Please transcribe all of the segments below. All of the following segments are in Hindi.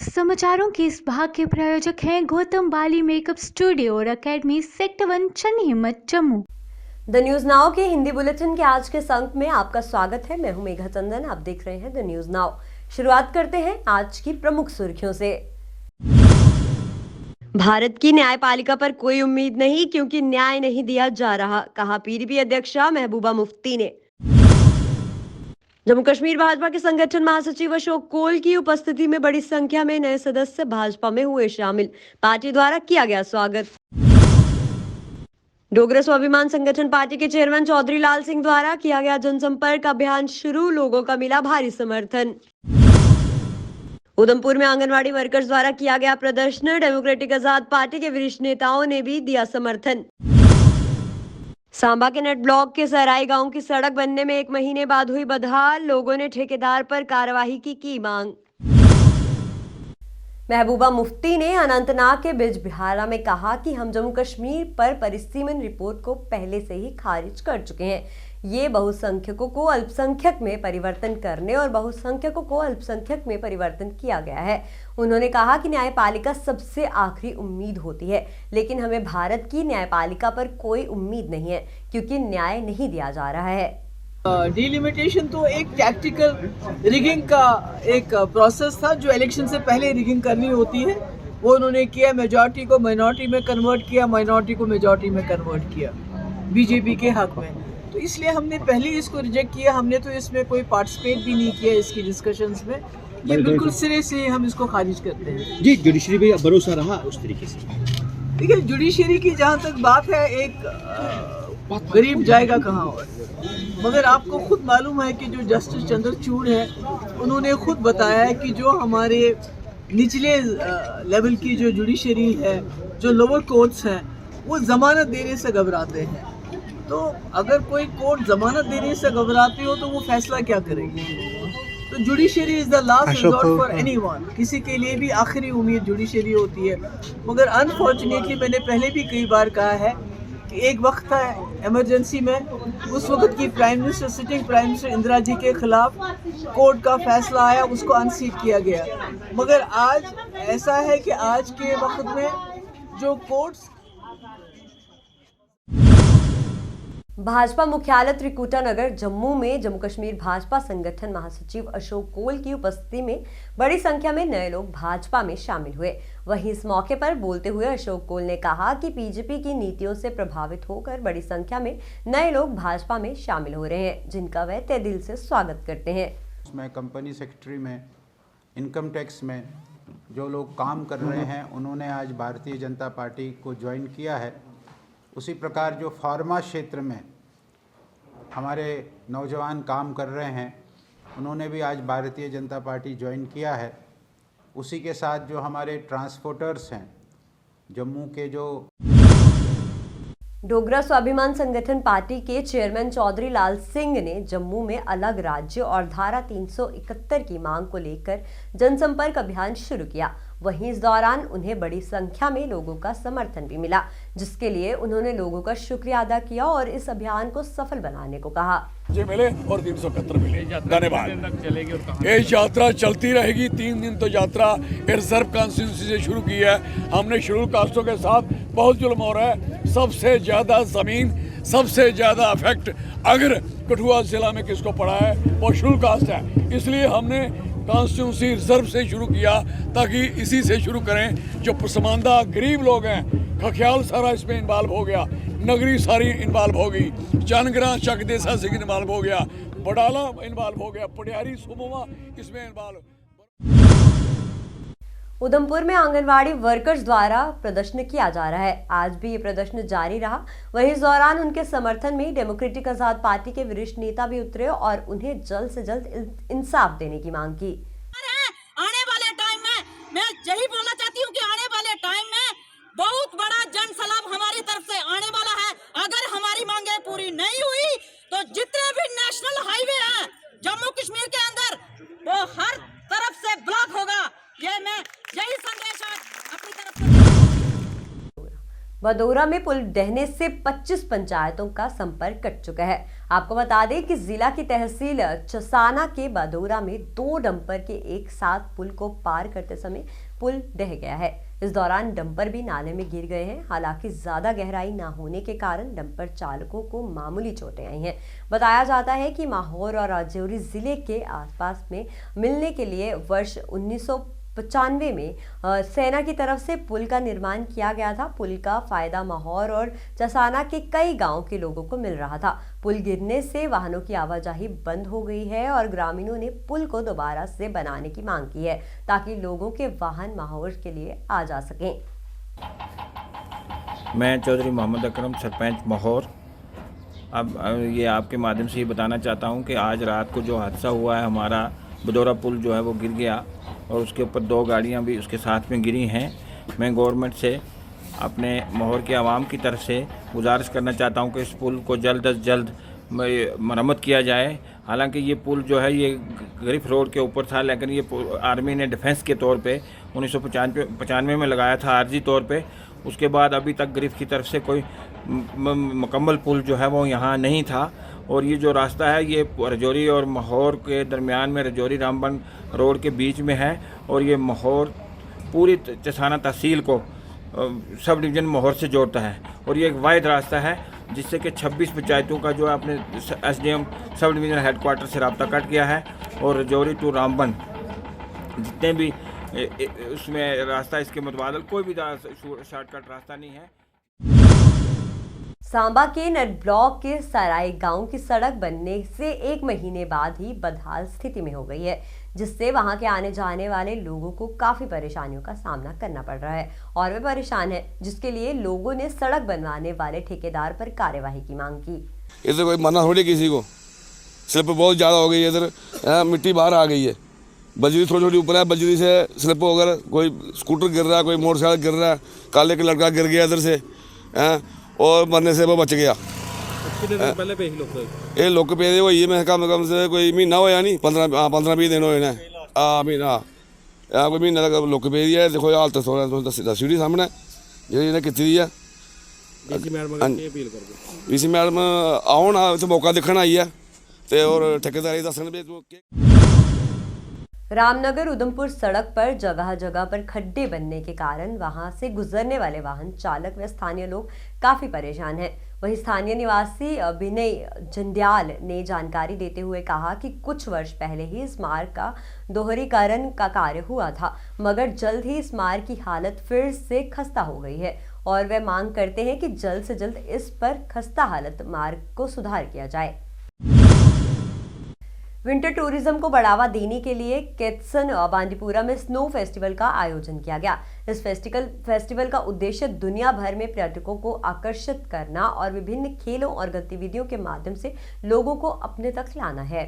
समाचारों के इस भाग के प्रायोजक हैं गौतम बाली मेकअप स्टूडियो और एकेडमी सेक्टर 1 चन्नी हिम्मत जम्मू। द न्यूज नाउ के हिंदी बुलेटिन के आज के अंक में आपका स्वागत है। मैं हूं मेघा चंदन, आप देख रहे हैं द न्यूज नाउ। शुरुआत करते हैं आज की प्रमुख सुर्खियों से। भारत की न्यायपालिका पर कोई उम्मीद नहीं क्योंकि न्याय नहीं दिया जा रहा, कहा पीडीपी अध्यक्षा महबूबा मुफ्ती ने। जम्मू कश्मीर भाजपा के संगठन महासचिव अशोक कोल की उपस्थिति में बड़ी संख्या में नए सदस्य भाजपा में हुए शामिल, पार्टी द्वारा किया गया स्वागत। डोगरा स्वाभिमान संगठन पार्टी के चेयरमैन चौधरी लाल सिंह द्वारा किया गया जनसंपर्क अभियान शुरू, लोगों का मिला भारी समर्थन। उधमपुर में आंगनवाड़ी वर्कर्स द्वारा किया गया प्रदर्शन, डेमोक्रेटिक आजाद पार्टी के वरिष्ठ नेताओं ने भी दिया समर्थन। सांबा के नेट ब्लॉक के सराय गांव की सड़क बनने में 1 महीने बाद हुई बदहाल, लोगों ने ठेकेदार पर कार्रवाई की मांग। महबूबा मुफ्ती ने अनंतनाग के बिजबिहारा में कहा कि हम जम्मू कश्मीर पर परिसीमन रिपोर्ट को पहले से ही खारिज कर चुके हैं। ये बहुसंख्यकों को अल्पसंख्यक में परिवर्तन करने और बहुसंख्यकों को अल्पसंख्यक में परिवर्तन किया गया है। उन्होंने कहा कि न्यायपालिका सबसे आखिरी उम्मीद होती है, लेकिन हमें भारत की न्यायपालिका पर कोई उम्मीद नहीं है क्योंकि न्याय नहीं दिया जा रहा है। डिलिमिटेशन तो एक टैक्टिकल रिगिंग का एक प्रोसेस था जो इलेक्शन से पहले रिगिंग करनी होती है, वो उन्होंने किया। मेजॉरिटी को माइनॉरिटी में कन्वर्ट किया, माइनॉरिटी को मेजॉरिटी में कन्वर्ट किया बीजेपी के हक में। तो इसलिए हमने पहले इसको रिजेक्ट किया। हमने तो इसमें कोई पार्टिसिपेट भी नहीं किया इसकी डिस्कशंस में। ये बिल्कुल सिरे से हम इसको खारिज करते हैं। जी, जुडिशरी पे भरोसा रहा उस तरीके से? देखिए, जुडिशरी की जहाँ तक बात है, एक गरीब जाएगा कहाँ और, मगर आपको खुद मालूम है कि जो जस्टिस चंद्रचूड़ है उन्होंने खुद बताया है कि जो हमारे निचले लेवल की जो जुडिशरी है, जो लोअर कोर्ट्स हैं, वो जमानत देने से घबराते हैं। तो अगर कोई कोर्ट जमानत देने से घबराती हो तो वो फैसला क्या करेगी? तो judiciary is the last resort for anyone. किसी के लिए भी आखिरी उम्मीद जुडिशरी होती है। मगर अनफॉर्चुनेटली मैंने पहले भी कई बार कहा है कि एक वक्त था इमरजेंसी में, उस वक्त की prime minister, sitting prime minister Indira ji के खिलाफ कोर्ट का फैसला आया, उसको अनसीट किया गया। मगर आज ऐसा है कि आज के वक्त में जो कोर्ट्स भाजपा मुख्यालय त्रिकुटा नगर जम्मू में जम्मू कश्मीर भाजपा संगठन महासचिव अशोक कोल की उपस्थिति में बड़ी संख्या में नए लोग भाजपा में शामिल हुए। वहीं इस मौके पर बोलते हुए अशोक कोल ने कहा कि बीजेपी की नीतियों से प्रभावित होकर बड़ी संख्या में नए लोग भाजपा में शामिल हो रहे हैं, जिनका वह तहे दिल से स्वागत करते हैं। उसमें कंपनी सेक्रेटरी में, इनकम टैक्स में जो लोग काम कर रहे हैं उन्होंने आज भारतीय जनता पार्टी को ज्वाइन किया है। उसी प्रकार जो फार्मा क्षेत्र में हमारे नौजवान काम कर रहे हैं उन्होंने भी आज भारतीय जनता पार्टी ज्वाइन किया है। उसी के साथ जो हमारे ट्रांसपोर्टर्स हैं जम्मू के, जो डोगरा स्वाभिमान संगठन पार्टी के चेयरमैन चौधरी लाल सिंह ने जम्मू में अलग राज्य और धारा 371 की मांग को लेकर जनसंपर्क अभियान शुरू किया। वहीं इस दौरान उन्हें बड़ी संख्या में लोगों का समर्थन भी मिला, जिसके लिए उन्होंने लोगों का शुक्रिया अदा किया और इस अभियान को सफल बनाने को कहा। मुझे मिले और 371 मिले, धन्यवाद। ये यात्रा चलती रहेगी। 3 दिन तो यात्रा रिजर्व कॉन्स्टिट्यूंसी से शुरू की है। हमने शेड्यूल कास्टों के साथ बहुत जुल्म हो रहा है। सबसे ज्यादा जमीन, सबसे ज्यादा इफेक्ट अगर कठुआ जिला में किसको पड़ा है वो शेड्यूल कास्ट है। इसलिए हमने कॉन्स्टिट्यूंसी रिजर्व से शुरू किया ताकि इसी से शुरू करें। जो पसमानदा गरीब लोग हैं, खख्याल सारा इसमें इन्वॉल्व हो गया, नगरी सारी इन्वॉल्व हो गई, जानगरा चक देसा सिंह इन्वॉल्व हो गया, बडाला इन्वॉल्व हो गया, पटियारी सुबोमा इसमें इन्वॉल्व। उधमपुर में आंगनवाड़ी वर्कर्स द्वारा प्रदर्शन किया जा रहा है। आज भी ये प्रदर्शन जारी रहा। वहीं इस दौरान उनके समर्थन में डेमोक्रेटिक आजाद पार्टी के वरिष्ठ नेता भी उतरे और उन्हें जल्द से जल्द इंसाफ देने की मांग की। आने वाले टाइम में मैं यही बोलना चाहती हूँ कि आने वाले टाइम में बहुत बड़ा जन सलाब हमारी तरफ से आने वाला है। अगर हमारी मांगे पूरी नहीं हुई तो जितने भी नेशनल हाईवे हैं जम्मू कश्मीर के अंदर वो हर तरफ से ब्लॉक होगा। ये मैं यही संदेश आज अपनी तरफ से। भदौरा में पुल ढहने से 25 पंचायतों का संपर्क कट चुका है। आपको बता दें कि जिला की तहसील चसाना के बदौरा में 2 डंपर के एक साथ पुल को पार करते समय पुल ढह गया है। इस दौरान डंपर भी नाले में गिर गए हैं। हालांकि ज्यादा गहराई ना होने के कारण डंपर चालकों को मामूली चोटें आई हैं। बताया जाता है कि माहौर और राजौरी जिले के आसपास में मिलने के लिए वर्ष 1995 में सेना की तरफ से पुल का निर्माण किया गया था। पुल का फायदा माहौर और चसाना के कई गांव के लोगों को मिल रहा था। पुल गिरने से वाहनों की आवाजाही बंद हो गई है और ग्रामीणों ने पुल को दोबारा से बनाने की मांग की है ताकि लोगों के वाहन माहौर के लिए आ जा सकें। मैं चौधरी मोहम्मद अकरम, सरपंच माहौर। अब ये आपके माध्यम से ये बताना चाहता हूँ कि आज रात को जो हादसा हुआ है, हमारा बदौरा पुल जो है वो गिर गया और उसके ऊपर 2 गाड़ियाँ भी उसके साथ में गिरी हैं। मैं गवर्नमेंट से अपने माहौर के आवाम की तरफ से गुजारिश करना चाहता हूँ कि इस पुल को जल्द अज जल्द मरम्मत किया जाए। हालांकि ये पुल जो है ये गरीफ रोड के ऊपर था, लेकिन ये आर्मी ने डिफेंस के तौर पे 1995 में लगाया था आर्जी तौर पे। उसके बाद अभी तक गरीफ की तरफ से कोई मुकम्मल पुल जो है वो यहाँ नहीं था। और ये जो रास्ता है ये रजौरी और माहौर के दरमियान में, रजौरी रामबन रोड के बीच में है और ये माहौर पूरी चसाना तहसील को सब डिवीज़न माहौर से जोड़ता है। और ये एक वाहिद रास्ता है जिससे कि 26 पंचायतों का जो है अपने SDM सब डिवीज़न हेडक्वार्टर से रब्ता कट गया है और रजौरी टू रामबन जितने भी उसमें रास्ता इसके मुतबादल कोई भी शॉर्टकट रास्ता नहीं है। सांबा के नर ब्लॉक के सराय गांव की सड़क बनने से 1 महीने बाद ही बदहाल स्थिति में हो गई है, जिससे वहां के आने जाने वाले लोगों को काफी परेशानियों का सामना करना पड़ रहा है और वे परेशान हैं, जिसके लिए लोगों ने सड़क बनवाने वाले ठेकेदार पर कार्यवाही की मांग की। इधर कोई मना थोड़ी किसी को, स्लिप बहुत ज़्यादा हो गई है, इधर मिट्टी बाहर आ गई है, बजरी थोड़ी थोड़ी ऊपर है, बजरी से स्लिप होकर कोई स्कूटर गिर रहा है, कोई मोटरसाइकिल गिर रहा है, काले का लड़का गिर गया इधर से और मरने से वो बच गया। पहले पे ही लोग ये लोग पे हुई मैं कम से कोई महीना होया नहीं, 15-20 दिन होए ने महीना कोई महीना तक लोग पे है। देखो हालत थोड़ा दसी दी सामने जी इन्हें की है। डीसी मैडम आउन तो मौका देखने आई है तो और ठेकेदारी दसन। रामनगर उधमपुर सड़क पर जगह जगह पर खड्डे बनने के कारण वहां से गुजरने वाले वाहन चालक व स्थानीय लोग काफी परेशान हैं। वहीं स्थानीय निवासी विनय जंड्याल ने जानकारी देते हुए कहा कि कुछ वर्ष पहले ही इस मार्ग का दोहरीकरण का कार्य हुआ था, मगर जल्द ही इस मार्ग की हालत फिर से खस्ता हो गई है और वे मांग करते हैं कि जल्द से जल्द इस पर खस्ता हालत मार्ग को सुधार किया जाए। विंटर टूरिज्म को बढ़ावा देने के लिए केतसन बांदीपुरा में स्नो फेस्टिवल का आयोजन किया गया। इस फेस्टिवल का उद्देश्य दुनिया भर में पर्यटकों को आकर्षित करना और विभिन्न खेलों और गतिविधियों के माध्यम से लोगों को अपने तक लाना है।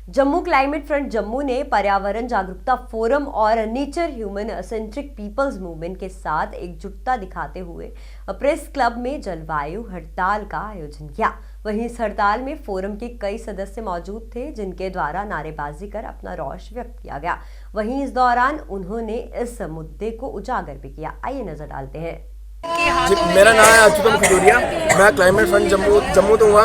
जम्मू क्लाइमेट फ्रंट जम्मू ने पर्यावरण जागरूकता फोरम और nature human centric people's movement के साथ एकजुटता दिखाते हुए प्रेस क्लब में जलवायु हड़ताल का आयोजन किया। वहीं इस हड़ताल में फोरम के कई सदस्य मौजूद थे, जिनके द्वारा नारेबाजी कर अपना रोष व्यक्त किया गया। वहीं इस दौरान उन्होंने इस मुद्दे को उजागर भी किया। आइए नजर डालते हैं। जी, मेरा नाम है अच्युतम खजूरिया, मैं क्लाइमेट फ्रंट जम्मू तो हुआ।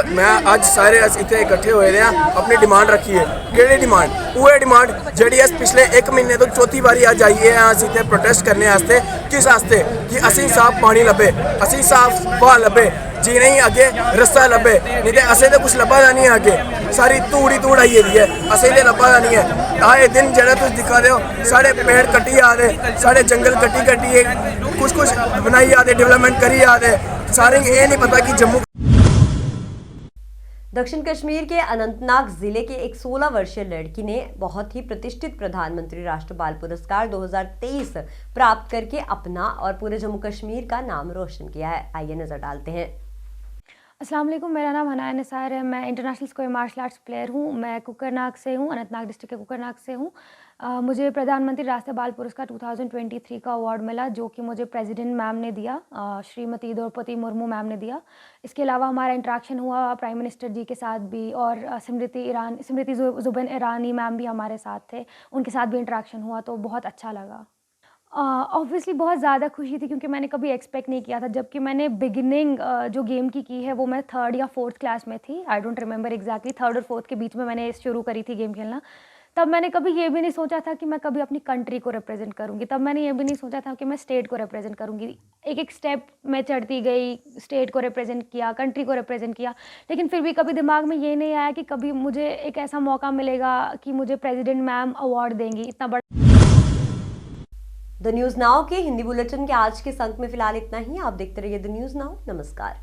मैं आज सारे इतने इकट्ठे हुए हैं, अपनी डिमांड रखी है। केड़ी डिमांड? वो डिमांड जी पिछले 1 महीने तो चौथी बारी आज आई है अस इतने प्रोटेस्ट करने वास्ते। किस वास्ते? कि असीं साफ पानी लभे, असीं साफ हवा लभे, जी नहीं अगे रस्ता लभे, नहीं तो असें तो कुछ लभा नहीं है। अगे सारी धूड़ आई दी है, असें तो लभा नहीं है। आए दिन जेह्ड़ा तुस दिक्खा दे हो, साढ़े पेड़ कट्टी आ दे, साढ़े जंगल कट्टी कुछ बनाई आ दे, डेवलपमेंट करी आ दे। सारे ये नहीं पता कि जम्मू। दक्षिण कश्मीर के अनंतनाग जिले के एक 16 वर्षीय लड़की ने बहुत ही प्रतिष्ठित प्रधानमंत्री राष्ट्र बाल पुरस्कार 2023 प्राप्त करके अपना और पूरे जम्मू कश्मीर का नाम रोशन किया है। आइए नजर डालते हैं। अस्सलाम वालेकुम, मेरा नाम हनाया निसार है। मैं international square martial arts player हूँ। मैं कुकरनाग से हूँ, अनंतनाग डिस्ट्रिक्ट के कुकरनाग से हूँ। मुझे प्रधानमंत्री राष्ट्रीय बाल पुरस्कार 2023 का अवार्ड मिला, जो कि मुझे प्रेसिडेंट मैम ने दिया, श्रीमती द्रौपदी मुर्मू मैम ने दिया। इसके अलावा हमारा इंटरेक्शन हुआ प्राइम मिनिस्टर जी के साथ भी, और स्मृति जुबिन ईरानी मैम भी हमारे साथ थे, उनके साथ भी इंटरेक्शन हुआ, तो बहुत अच्छा लगा। ऑब्वियसली बहुत ज़्यादा खुशी थी क्योंकि मैंने कभी एक्सपेक्ट नहीं किया था, जबकि मैंने बिगिनिंग जो गेम की है वो मैं 3rd या 4th क्लास में थी। I don't remember exactly, 3rd और 4th के बीच में मैंने शुरू करी थी गेम खेलना। तब मैंने कभी ये भी नहीं सोचा था कि मैं कभी अपनी कंट्री को रिप्रेजेंट करूँगी, तब मैंने ये भी नहीं सोचा था कि मैं स्टेट को रिप्रेजेंट करूँगी। एक एक स्टेप मैं चढ़ती गई, स्टेट को रिप्रेजेंट किया, कंट्री को रिप्रेजेंट किया, लेकिन फिर भी कभी दिमाग में ये नहीं आया कि कभी मुझे एक ऐसा मौका मिलेगा कि मुझे प्रेसिडेंट मैम अवार्ड देंगी, इतना बड़ा। द न्यूज़ नाउ के हिंदी बुलेटिन के आज के अंक में फिलहाल इतना ही। आप देखते रहिए द न्यूज़ नाउ। नमस्कार।